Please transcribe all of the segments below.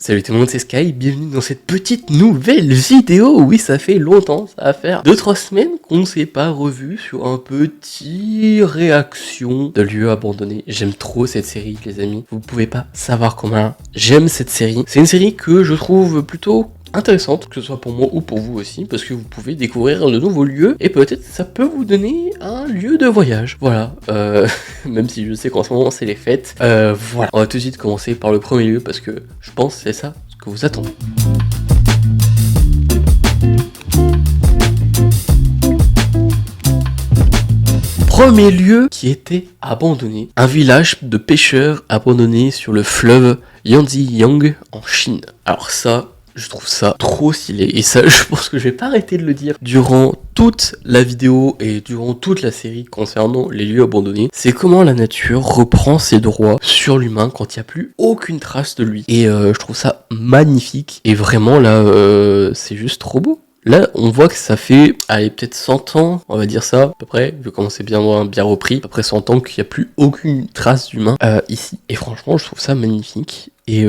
Salut tout le monde, c'est Sky, bienvenue dans cette petite nouvelle vidéo. Oui, ça fait longtemps, ça va faire 2-3 semaines qu'on ne s'est pas revu sur un petit réaction de lieux abandonnés. J'aime trop cette série, les amis. Vous pouvez pas savoir combien j'aime cette série. C'est une série que je trouve plutôt intéressante, que ce soit pour moi ou pour vous aussi, parce que vous pouvez découvrir de nouveaux lieux et peut-être ça peut vous donner un lieu de voyage. Voilà, même si je sais qu'en ce moment c'est les fêtes. Voilà, on va tout de suite commencer par le premier lieu parce que je pense que c'est ça ce que vous attendez. Premier lieu qui était abandonné, un village de pêcheurs abandonné sur le fleuve Yangtze en Chine. Alors ça, je trouve ça trop stylé et ça je pense que je vais pas arrêter de le dire durant toute la vidéo et durant toute la série concernant les lieux abandonnés. C'est comment la nature reprend ses droits sur l'humain quand il n'y a plus aucune trace de lui. Et je trouve ça magnifique et vraiment là c'est juste trop beau. Là, on voit que ça fait, allez, peut-être 100 ans, on va dire ça, à peu près, vu comment c'est bien repris, après 100 ans qu'il n'y a plus aucune trace d'humain ici. Et franchement, je trouve ça magnifique. Et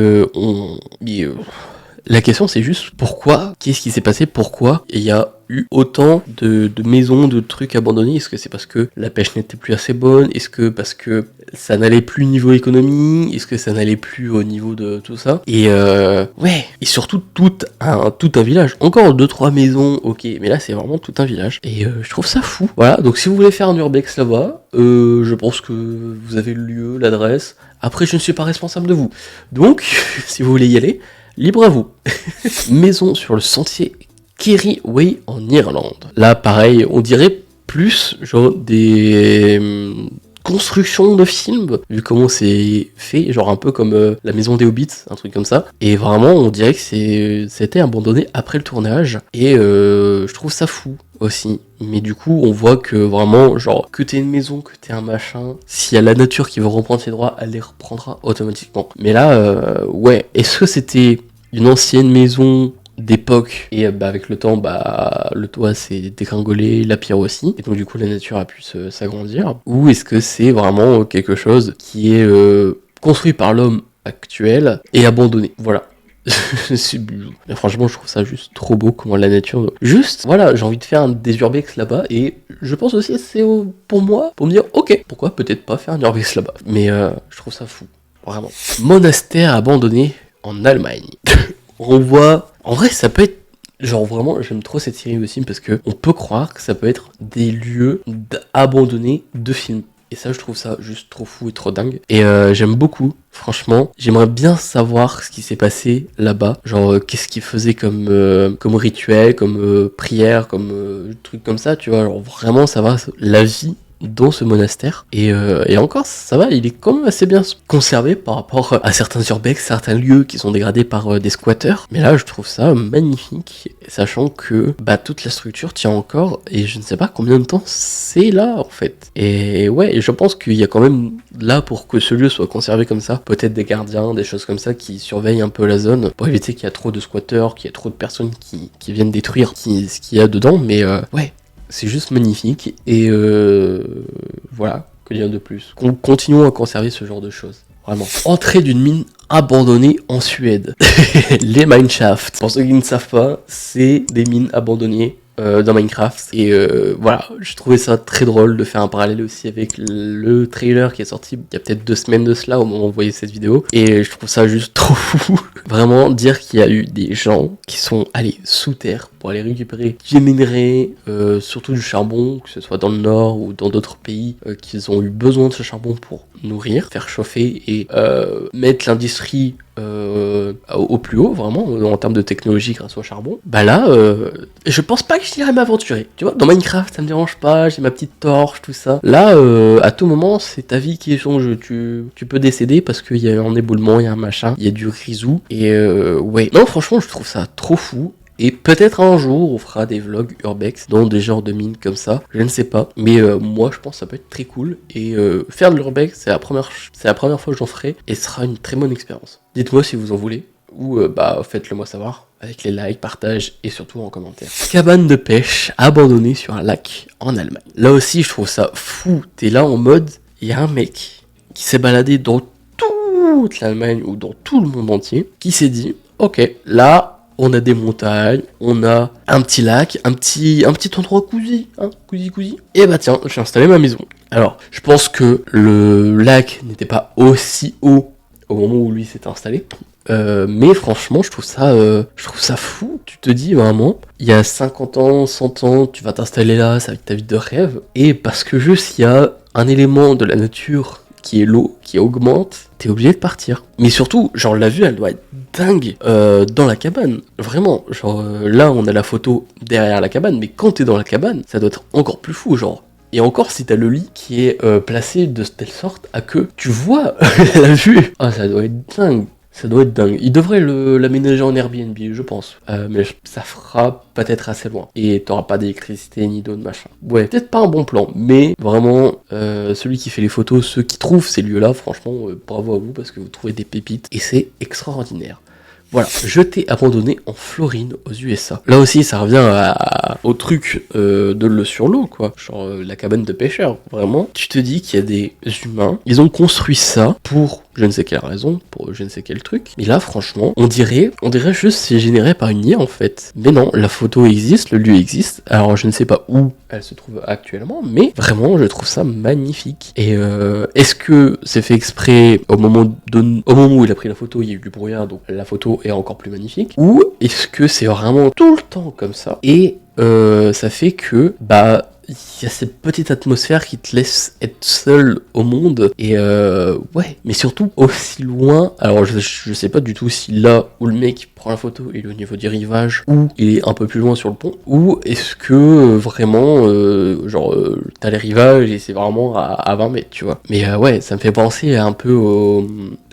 la question c'est juste pourquoi, qu'est-ce qui s'est passé, pourquoi il y a eu autant de maisons, de trucs abandonnés. Est-ce que c'est parce que la pêche n'était plus assez bonne? Est-ce que parce que ça n'allait plus niveau économie? Est-ce que ça n'allait plus au niveau de tout ça? Et ouais, et surtout tout un village. Encore 2-3 maisons, ok, mais là c'est vraiment tout un village. Et je trouve ça fou. Voilà, donc si vous voulez faire un urbex là-bas, je pense que vous avez le lieu, l'adresse. Après, je ne suis pas responsable de vous. Donc, si vous voulez y aller, libre à vous. Maison sur le sentier Kerry Way en Irlande. Là, pareil, on dirait plus genre des constructions de films, vu comment c'est fait, genre un peu comme la maison des Hobbits, un truc comme ça. Et vraiment, on dirait que c'était abandonné après le tournage. Et je trouve ça fou aussi. Mais du coup, on voit que vraiment, genre, que t'aies une maison, que t'aies un machin, s'il y a la nature qui veut reprendre ses droits, elle les reprendra automatiquement. Mais là, ouais, est-ce que c'était une ancienne maison d'époque et avec le temps le toit s'est dégringolé, la pierre aussi, et donc du coup la nature a pu s'agrandir, ou est-ce que c'est vraiment quelque chose qui est construit par l'homme actuel et abandonné? Voilà. Mais franchement, je trouve ça juste trop beau comment la nature. Juste, voilà, j'ai envie de faire des urbex là-bas et je pense aussi c'est pour moi pour me dire ok, pourquoi peut-être pas faire un urbex là-bas. Mais je trouve ça fou, vraiment. Monastère abandonné en Allemagne. On voit, en vrai, ça peut être. Genre vraiment, j'aime trop cette série aussi parce que on peut croire que ça peut être des lieux abandonnés de films. Et ça, je trouve ça juste trop fou et trop dingue. Et j'aime beaucoup, franchement. J'aimerais bien savoir ce qui s'est passé là-bas. Genre, qu'est-ce qu'ils faisaient comme rituel, comme prière, comme truc comme ça, tu vois. Genre, vraiment savoir la vie dans ce monastère. Et encore, ça va, il est quand même assez bien conservé par rapport à certains urbex, certains lieux qui sont dégradés par des squatteurs. Mais là, je trouve ça magnifique, sachant que toute la structure tient encore, et je ne sais pas combien de temps c'est là, en fait. Et ouais, je pense qu'il y a quand même là, pour que ce lieu soit conservé comme ça, peut-être des gardiens, des choses comme ça, qui surveillent un peu la zone, pour éviter qu'il y a trop de squatteurs, qu'il y a trop de personnes qui viennent détruire ce qu'il y a dedans, mais ouais. C'est juste magnifique et voilà, que dire de plus. Continuons à conserver ce genre de choses, vraiment. Entrée d'une mine abandonnée en Suède. Les mineshaft. Pour ceux qui ne savent pas, c'est des mines abandonnées dans Minecraft. Et voilà, j'ai trouvé ça très drôle de faire un parallèle aussi avec le trailer qui est sorti il y a peut-être 2 semaines de cela au moment où on voyait cette vidéo. Et je trouve ça juste trop fou. Vraiment, dire qu'il y a eu des gens qui sont allés sous terre pour aller récupérer du minerai, surtout du charbon, que ce soit dans le nord ou dans d'autres pays, qu'ils ont eu besoin de ce charbon pour nourrir, faire chauffer et mettre l'industrie au plus haut, vraiment, en termes de technologie grâce au charbon. Là, je pense pas que j'irais m'aventurer. Tu vois, dans Minecraft, ça me dérange pas, j'ai ma petite torche, tout ça. Là, à tout moment, c'est ta vie qui est en jeu. Tu peux décéder parce qu'il y a un éboulement, il y a un machin, il y a du grisou. Et ouais. Non, franchement, je trouve ça trop fou. Et peut-être un jour, on fera des vlogs urbex dans des genres de mines comme ça. Je ne sais pas. Mais moi, je pense que ça peut être très cool. Et faire de l'urbex, c'est la première fois que j'en ferai. Et ce sera une très bonne expérience. Dites-moi si vous en voulez. Ou faites-le moi savoir. Avec les likes, partages et surtout en commentaire. Cabane de pêche abandonnée sur un lac en Allemagne. Là aussi, je trouve ça fou. T'es là en mode, il y a un mec qui s'est baladé dans tout toute l'Allemagne ou dans tout le monde entier, qui s'est dit, ok, là, on a des montagnes, on a un petit lac, un petit endroit cosy, hein, cosy. Et bah tiens, j'ai installé ma maison. Alors, je pense que le lac n'était pas aussi haut au moment où lui s'était installé. Mais franchement, je trouve ça fou. Tu te dis vraiment, il y a 50 ans, 100 ans, tu vas t'installer là, ça va être ta vie de rêve. Et parce que juste, il y a un élément de la nature qui est l'eau, qui augmente, t'es obligé de partir. Mais surtout, genre la vue, elle doit être dingue dans la cabane. Vraiment, genre là, on a la photo derrière la cabane, mais quand t'es dans la cabane, ça doit être encore plus fou, genre. Et encore si t'as le lit qui est placé de telle sorte à que tu vois la vue. Ah, ça doit être dingue. Ça doit être dingue. Ils devraient l'aménager en Airbnb, je pense. Mais ça fera peut-être assez loin. Et t'auras pas d'électricité ni d'eau de machin. Ouais, peut-être pas un bon plan. Mais vraiment, celui qui fait les photos, ceux qui trouvent ces lieux-là, franchement, bravo à vous parce que vous trouvez des pépites. Et c'est extraordinaire. Voilà, je t'ai abandonné en Floride aux USA. Là aussi, ça revient au truc de le sur l'eau, quoi. Genre la cabane de pêcheurs, vraiment. Tu te dis qu'il y a des humains, ils ont construit ça pour je ne sais quelle raison, pour je ne sais quel truc. Mais là, franchement, on dirait juste c'est généré par une IA, en fait. Mais non, la photo existe, le lieu existe. Alors, je ne sais pas où elle se trouve actuellement, mais vraiment, je trouve ça magnifique. Et est-ce que c'est fait exprès au moment où il a pris la photo, il y a eu du brouillard, donc la photo est encore plus magnifique, ou est-ce que c'est vraiment tout le temps comme ça et ça fait que il y a cette petite atmosphère qui te laisse être seul au monde et ouais, mais surtout aussi loin. Alors je sais pas du tout si là où le mec prend la photo il est au niveau du rivage ou il est un peu plus loin sur le pont, ou est-ce que vraiment t'as les rivages et c'est vraiment à 20 mètres, tu vois. Mais ouais, ça me fait penser un peu aux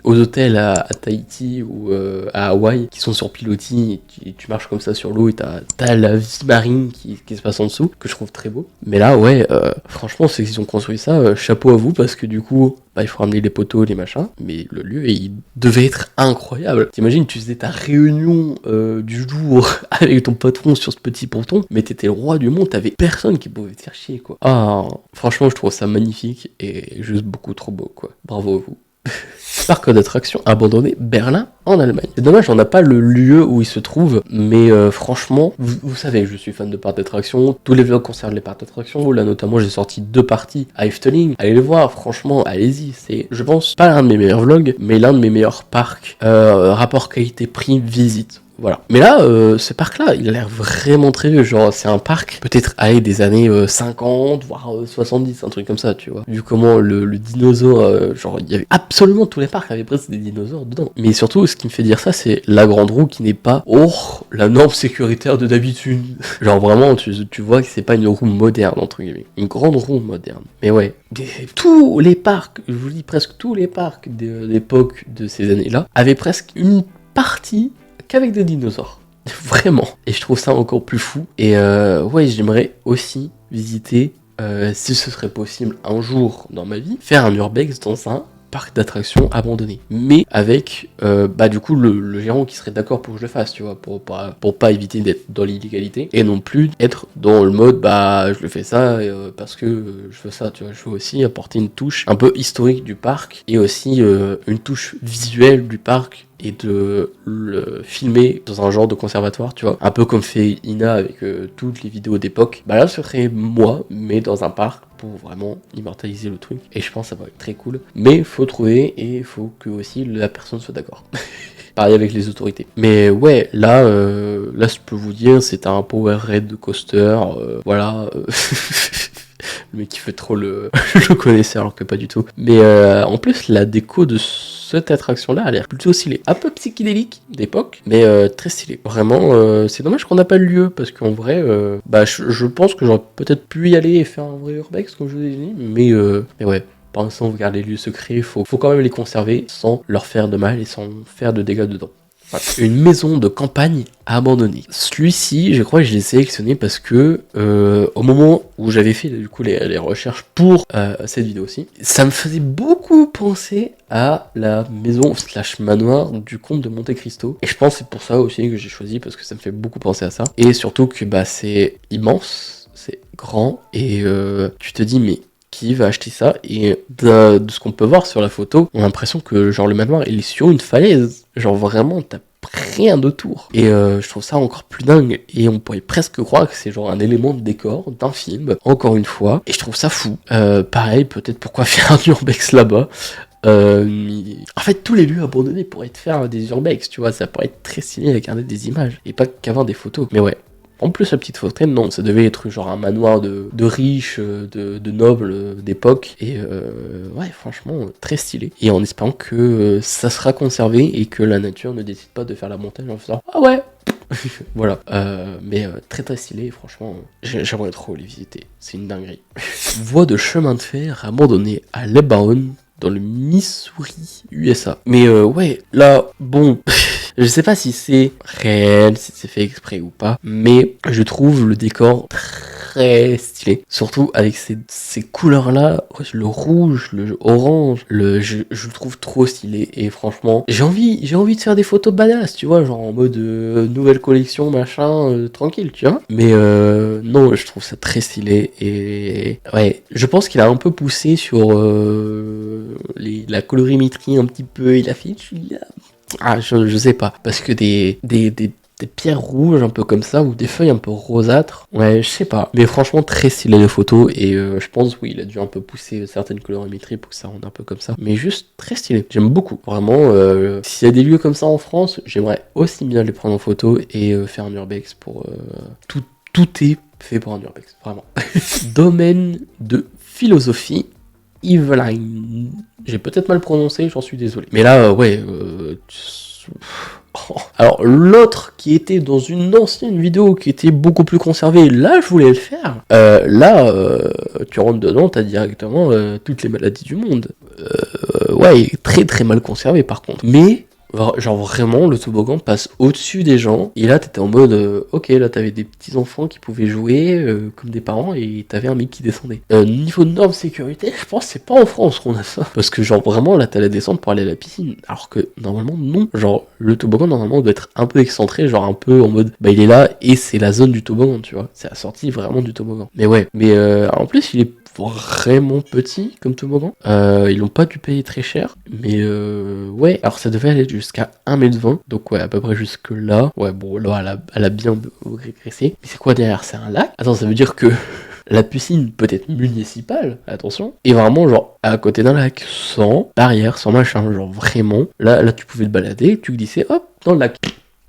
hôtels à Tahiti ou à Hawaï qui sont sur pilotis et tu marches comme ça sur l'eau et t'as la vie marine qui se passe en dessous, que je trouve très beau. Mais là ouais, franchement ceux qui ont construit ça, chapeau à vous, parce que du coup il faut ramener les poteaux, les machins, mais le lieu il devait être incroyable. T'imagines, tu faisais ta réunion du jour avec ton patron sur ce petit ponton, mais t'étais le roi du monde, t'avais personne qui pouvait te faire chier, quoi. Ah, franchement je trouve ça magnifique et juste beaucoup trop beau, quoi. Bravo à vous. Parc d'attractions abandonné Berlin en Allemagne. C'est dommage, on n'a pas le lieu où il se trouve, mais franchement, vous savez, je suis fan de parcs d'attractions. Tous les vlogs concernent les parcs d'attractions. Là, notamment, j'ai sorti 2 parties à Efteling. Allez les voir, franchement, allez-y. C'est, je pense, pas l'un de mes meilleurs vlogs, mais l'un de mes meilleurs parcs. Rapport qualité-prix, visite. Voilà. Mais là, ce parc-là, il a l'air vraiment très vieux. Genre, c'est un parc peut-être avec des années 50, voire 70, un truc comme ça, tu vois. Vu comment le dinosaure, genre, il y avait absolument tous les parcs avaient presque des dinosaures dedans. Mais surtout, ce qui me fait dire ça, c'est la grande roue qui n'est pas, la norme sécuritaire de d'habitude. Genre, vraiment, tu vois que c'est pas une roue moderne, entre guillemets. Une grande roue moderne. Mais ouais. Tous les parcs, je vous dis presque tous les parcs de l'époque de ces années-là, avaient presque une partie qu'avec des dinosaures. Vraiment. Et je trouve ça encore plus fou. Et ouais, j'aimerais aussi visiter, si ce serait possible un jour dans ma vie, faire un urbex dans un parc d'attractions abandonné. Mais avec, du coup, le gérant qui serait d'accord pour que je le fasse, tu vois, pour pas éviter d'être dans l'illégalité. Et non plus être dans le mode, je le fais ça parce que je veux ça, tu vois. Je veux aussi apporter une touche un peu historique du parc et aussi une touche visuelle du parc, et de le filmer dans un genre de conservatoire, tu vois, un peu comme fait Ina avec toutes les vidéos d'époque. Là ce serait moi, mais dans un parc, pour vraiment immortaliser le truc, et je pense que ça va être très cool. Mais faut trouver, et il faut que aussi la personne soit d'accord. Pareil avec les autorités. Mais ouais, là je peux vous dire, c'est un power raid coaster, voilà. Le mec qui fait trop le connaisseur alors que pas du tout. Mais en plus la déco de cette attraction là a l'air plutôt stylée. Un peu psychédélique d'époque, mais très stylé. Vraiment, c'est dommage qu'on n'a pas le lieu, parce qu'en vrai, je pense que j'aurais peut-être pu y aller et faire un vrai urbex comme je vous ai dit, mais ouais. Pour l'instant, vous gardez les lieux secrets, faut quand même les conserver sans leur faire de mal et sans faire de dégâts dedans. Voilà. Une maison de campagne abandonnée. Celui-ci, je crois que je l'ai sélectionné parce que au moment où j'avais fait du coup les recherches pour cette vidéo-ci, ça me faisait beaucoup penser à la maison / manoir du comte de Monte Cristo. Et je pense que c'est pour ça aussi que j'ai choisi, parce que ça me fait beaucoup penser à ça. Et surtout que c'est immense, c'est grand, et tu te dis mais qui va acheter ça, et de ce qu'on peut voir sur la photo, on a l'impression que genre le manoir il est sur une falaise, genre vraiment t'as rien autour. Et je trouve ça encore plus dingue, et on pourrait presque croire que c'est genre un élément de décor d'un film, encore une fois, et je trouve ça fou. Pareil, peut-être pourquoi faire un urbex là-bas. En fait, tous les lieux abandonnés pourraient te faire des urbex, tu vois, ça pourrait être très stylé avec des images, et pas qu'avoir des photos. Mais ouais. En plus, la petite fontaine, non, ça devait être genre un manoir de riches, de nobles d'époque. Et ouais, franchement, très stylé. Et en espérant que ça sera conservé et que la nature ne décide pas de faire la montagne en faisant ah ouais. Voilà, mais très très stylé, franchement, j'aimerais trop les visiter, c'est une dinguerie. Voie de chemin de fer abandonnée à Lebanon, dans le Missouri, USA. Mais ouais, là, bon, je sais pas si c'est réel, si c'est fait exprès ou pas, mais je trouve le décor très stylé. Surtout avec ces couleurs-là, le rouge, le orange, je le trouve trop stylé. Et franchement, j'ai envie de faire des photos badass, tu vois, genre en mode nouvelle collection, machin, tranquille, tu vois. Mais non, je trouve ça très stylé. Et ouais, je pense qu'il a un peu poussé sur la colorimétrie un petit peu. Il a fait celui-là. Ah, je sais pas. Parce que des pierres rouges un peu comme ça, ou des feuilles un peu rosâtres. Ouais, je sais pas. Mais franchement, très stylé les photos. Et je pense, oui, il a dû un peu pousser certaines colorimétries pour que ça rende un peu comme ça. Mais juste très stylé. J'aime beaucoup. Vraiment, s'il y a des lieux comme ça en France, j'aimerais aussi bien les prendre en photo et faire un urbex pour... Tout est fait pour un urbex. Vraiment. Domaine de philosophie. Eveline. J'ai peut-être mal prononcé, j'en suis désolé. Mais là, ouais... Alors l'autre qui était dans une ancienne vidéo qui était beaucoup plus conservée, là je voulais le faire. Tu rentres dedans, t'as directement toutes les maladies du monde. Ouais, très très mal conservé par contre. Mais genre vraiment le toboggan passe au-dessus des gens, et là t'étais en mode ok, là t'avais des petits enfants qui pouvaient jouer comme des parents, et t'avais un mec qui descendait. Niveau de normes sécurité, je pense que c'est pas en France qu'on a ça, parce que genre vraiment là t'as la descente pour aller à la piscine, alors que normalement non, genre le toboggan normalement doit être un peu excentré, genre un peu en mode bah il est là et c'est la zone du toboggan, tu vois, c'est la sortie vraiment du toboggan. Mais ouais, mais en plus il est vraiment petit comme toboggan. Ils l'ont pas dû payer très cher, mais ouais, alors ça devait aller jusqu'à 1m20, donc ouais, à peu près jusque là. Ouais, bon, là, elle a bien régressé. Mais c'est quoi derrière? C'est un lac? Attends, ça veut dire que la piscine peut être municipale, attention, et vraiment genre à côté d'un lac, sans barrière, sans machin, genre vraiment. Là tu pouvais te balader, tu glissais, hop, dans le lac.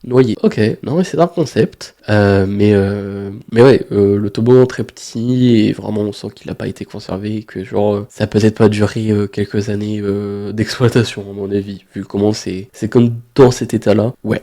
Noyé. Ok, non mais c'est un concept. Mais ouais, le toboggan très petit, et vraiment on sent qu'il a pas été conservé, que genre ça a peut-être pas duré quelques années d'exploitation à mon avis, vu comment c'est comme dans cet état là. Ouais.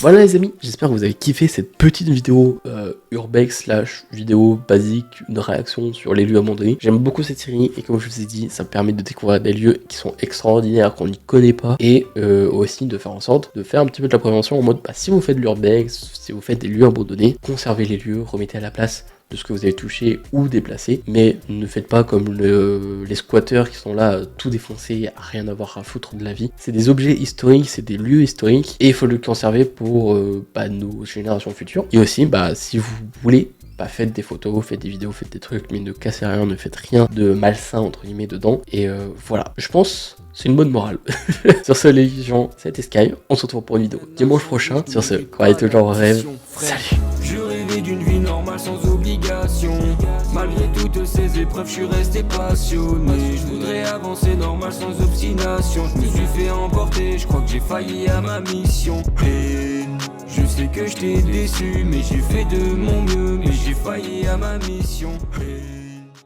Voilà les amis, j'espère que vous avez kiffé cette petite vidéo urbex / vidéo basique, une réaction sur les lieux abandonnés. J'aime beaucoup cette série, et comme je vous ai dit, ça me permet de découvrir des lieux qui sont extraordinaires, qu'on n'y connaît pas, et aussi de faire en sorte de faire un petit peu de la prévention en mode bah, si vous faites de l'urbex, si vous faites des lieux abandonnés, conservez les lieux, remettez à la place de ce que vous avez touché ou déplacé, mais ne faites pas comme les squatteurs qui sont là tout défoncés, à rien avoir à foutre de la vie. C'est des objets historiques, c'est des lieux historiques, et il faut le conserver pour nos générations futures. Et aussi, bah, si vous voulez, bah, faites des photos, faites des vidéos, faites des trucs, mais ne cassez rien, ne faites rien de malsain entre guillemets dedans. Et voilà, je pense c'est une bonne morale. Sur ce les gens, c'était Sky, on se retrouve pour une vidéo dimanche prochain. Sur ce, croyez toujours en rêve, salut. Je rêvais d'une vie normale sans obligation. Malgré toutes ces épreuves, je suis resté passionné. Je voudrais avancer normal sans obstination. Je me suis fait emporter, je crois que j'ai failli à ma mission. Et je sais que je t'ai déçu, mais j'ai fait de mon mieux. Mais j'ai failli à ma mission.